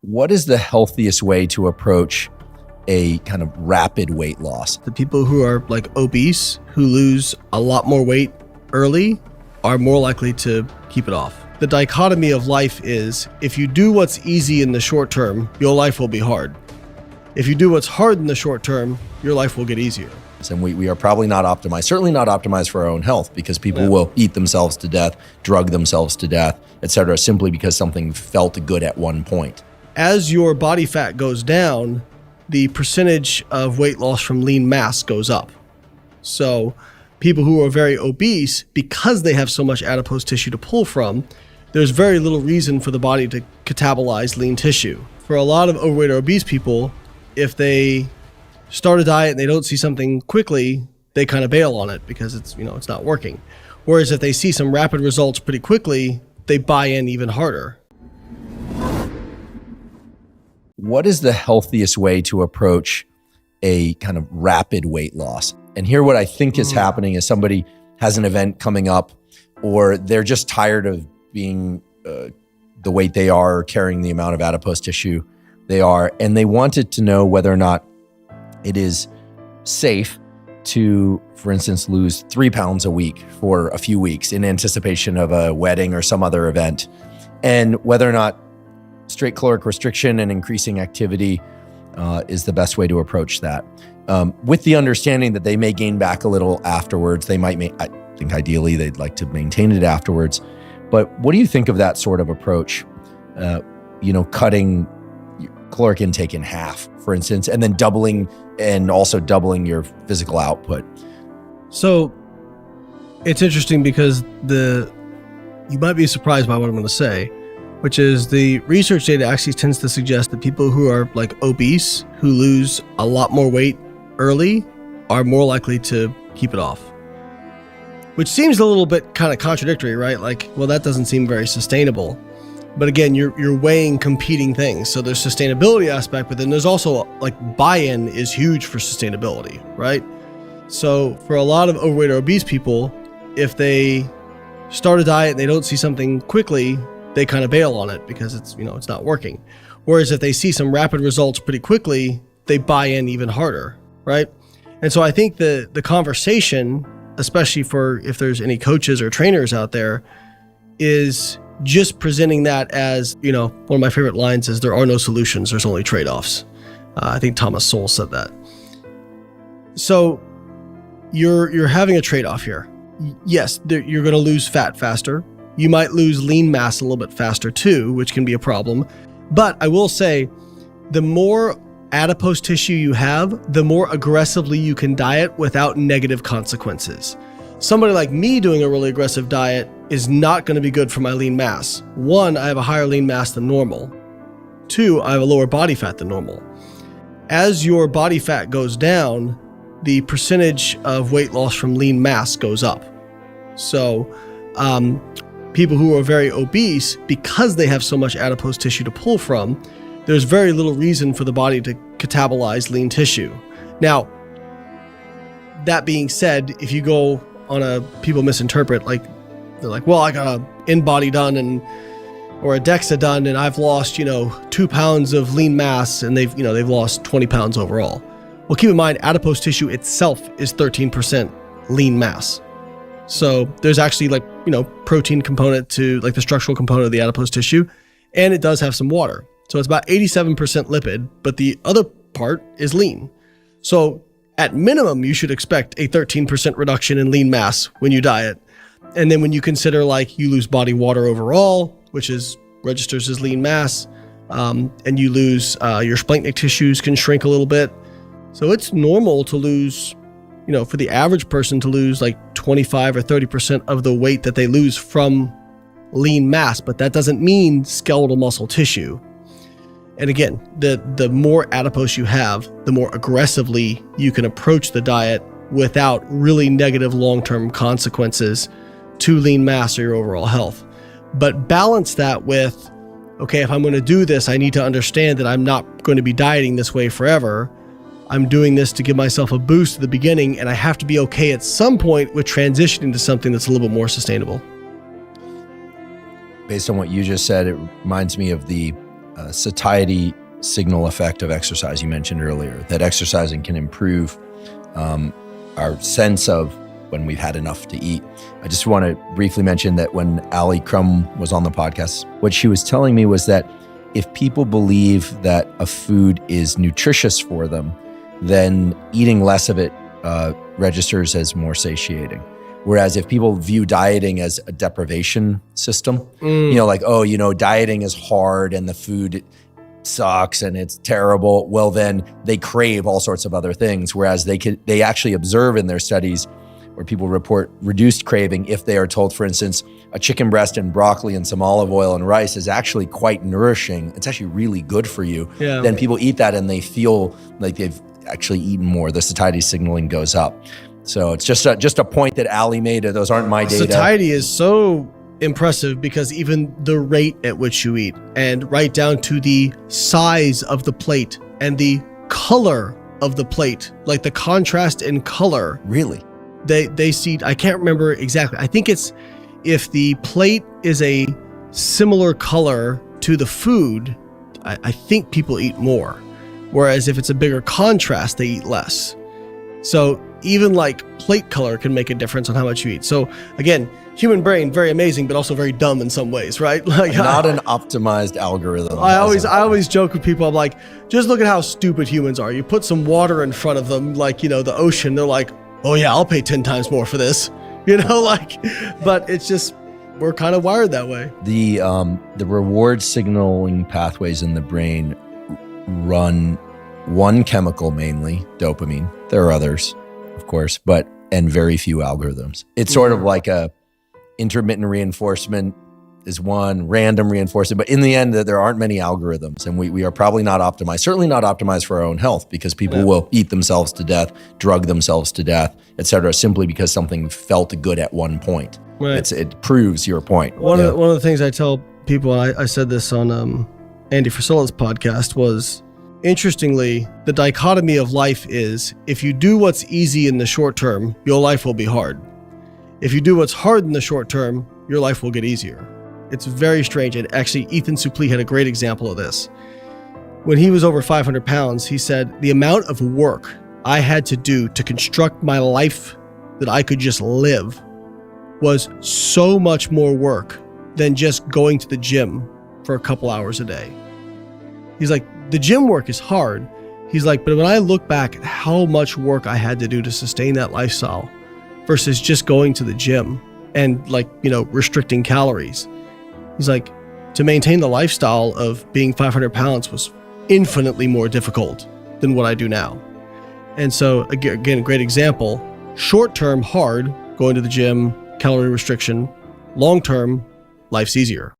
What is the healthiest way to approach a kind of rapid weight loss? The people who are like obese, who lose a lot more weight early, are more likely to keep it off. The dichotomy of life is, if you do what's easy in the short term, your life will be hard. If you do what's hard in the short term, your life will get easier. And we are probably not optimized, certainly not optimized for our own health, because people will eat themselves to death, drug themselves to death, etc., simply because something felt good at one point. As your body fat goes down, the percentage of weight loss from lean mass goes up. So people who are very obese, because they have so much adipose tissue to pull from, there's very little reason for the body to catabolize lean tissue. For a lot of overweight or obese people, if they start a diet and they don't see something quickly, they kind of bail on it because it's not working. Whereas if they see some rapid results pretty quickly, they buy in even harder. What is the healthiest way to approach a kind of rapid weight loss? And here what I think is happening is somebody has an event coming up, or they're just tired of being the weight they are, or carrying the amount of adipose tissue they are, and they wanted to know whether or not it is safe to, for instance, lose 3 pounds a week for a few weeks in anticipation of a wedding or some other event, and whether or not straight caloric restriction and increasing activity is the best way to approach that. With the understanding that they may gain back a little afterwards. They might, I think ideally they'd like to maintain it afterwards. But what do you think of that sort of approach? Cutting caloric intake in half, for instance, and then doubling your physical output. So it's interesting because you might be surprised by what I'm going to say, which is the research data actually tends to suggest that people who are like obese, who lose a lot more weight early, are more likely to keep it off. Which seems a little bit kind of contradictory, right? Like, well, that doesn't seem very sustainable. But again, you're weighing competing things. So there's sustainability aspect, but then there's also like buy-in is huge for sustainability, right? So for a lot of overweight or obese people, if they start a diet and they don't see something quickly, they kind of bail on it because it's not working. Whereas if they see some rapid results pretty quickly, they buy in even harder, right? And so I think the conversation, especially for if there's any coaches or trainers out there, is just presenting that as, one of my favorite lines is, there are no solutions, there's only trade-offs. I think Thomas Sowell said that. So you're having a trade-off here. Yes, you're going to lose fat faster. You might lose lean mass a little bit faster too, which can be a problem. But I will say, the more adipose tissue you have, the more aggressively you can diet without negative consequences. Somebody like me doing a really aggressive diet is not going to be good for my lean mass. 1, I have a higher lean mass than normal. 2, I have a lower body fat than normal. As your body fat goes down, the percentage of weight loss from lean mass goes up. So people who are very obese, because they have so much adipose tissue to pull from, there's very little reason for the body to catabolize lean tissue. Now, that being said, if you go on people misinterpret, they're like, well, I got a in-body done or a DEXA done, and I've lost, 2 pounds of lean mass, and they've lost 20 pounds overall. Well, keep in mind, adipose tissue itself is 13% lean mass. So there's actually protein component to the structural component of the adipose tissue, and it does have some water. So it's about 87% lipid, but the other part is lean. So at minimum, you should expect a 13% reduction in lean mass when you diet. And then when you consider you lose body water overall, which registers as lean mass, and you lose your splanchnic tissues can shrink a little bit. So it's normal to lose, for the average person to lose 25 or 30% of the weight that they lose from lean mass, but that doesn't mean skeletal muscle tissue. And again, the more adipose you have, the more aggressively you can approach the diet without really negative long-term consequences to lean mass or your overall health. But balance that with, okay, if I'm going to do this, I need to understand that I'm not going to be dieting this way forever. I'm doing this to give myself a boost at the beginning, and I have to be okay at some point with transitioning to something that's a little bit more sustainable. Based on what you just said, it reminds me of the satiety signal effect of exercise you mentioned earlier, that exercising can improve our sense of when we've had enough to eat. I just want to briefly mention that when Ali Crum was on the podcast, what she was telling me was that if people believe that a food is nutritious for them, then eating less of it registers as more satiating. Whereas if people view dieting as a deprivation system, like, dieting is hard and the food sucks and it's terrible, well, then they crave all sorts of other things. Whereas they actually observe in their studies where people report reduced craving if they are told, for instance, a chicken breast and broccoli and some olive oil and rice is actually quite nourishing. It's actually really good for you. Yeah. Then people eat that and they feel like they've actually eaten more. The satiety signaling goes up. So it's just a point that Ali made. Those aren't my data. Satiety is so impressive because even the rate at which you eat, and right down to the size of the plate and the color of the plate, like the contrast in color. Really? They see, I can't remember exactly. I think it's if the plate is a similar color to the food, I think people eat more. Whereas if it's a bigger contrast, they eat less. So even like plate color can make a difference on how much you eat. So again, human brain, very amazing, but also very dumb in some ways, right? Like not an optimized algorithm. I always joke with people. I'm like, just look at how stupid humans are. You put some water in front of them, like, the ocean. They're like, oh yeah, I'll pay 10 times more for this, but it's just, we're kind of wired that way. The reward signaling pathways in the brain run one chemical mainly, dopamine. There are others, of course, and very few algorithms. It's sort of like a intermittent reinforcement is one, random reinforcement, but in the end, there aren't many algorithms, and we are probably not optimized, certainly not optimized for our own health, because people will eat themselves to death, drug themselves to death, et cetera, simply because something felt good at one point. Right. It proves your point. One of the things I tell people, and I said this on Andy Frisella's podcast, was interestingly, the dichotomy of life is if you do what's easy in the short term, your life will be hard. If you do what's hard in the short term, your life will get easier. It's very strange. And actually, Ethan Suplee had a great example of this. When he was over 500 pounds, he said, the amount of work I had to do to construct my life that I could just live was so much more work than just going to the gym for a couple hours a day. He's like, the gym work is hard. He's like, but when I look back at how much work I had to do to sustain that lifestyle versus just going to the gym and restricting calories. He's like, to maintain the lifestyle of being 500 pounds was infinitely more difficult than what I do now. And so again, great example, short-term hard, going to the gym, calorie restriction, long-term, life's easier.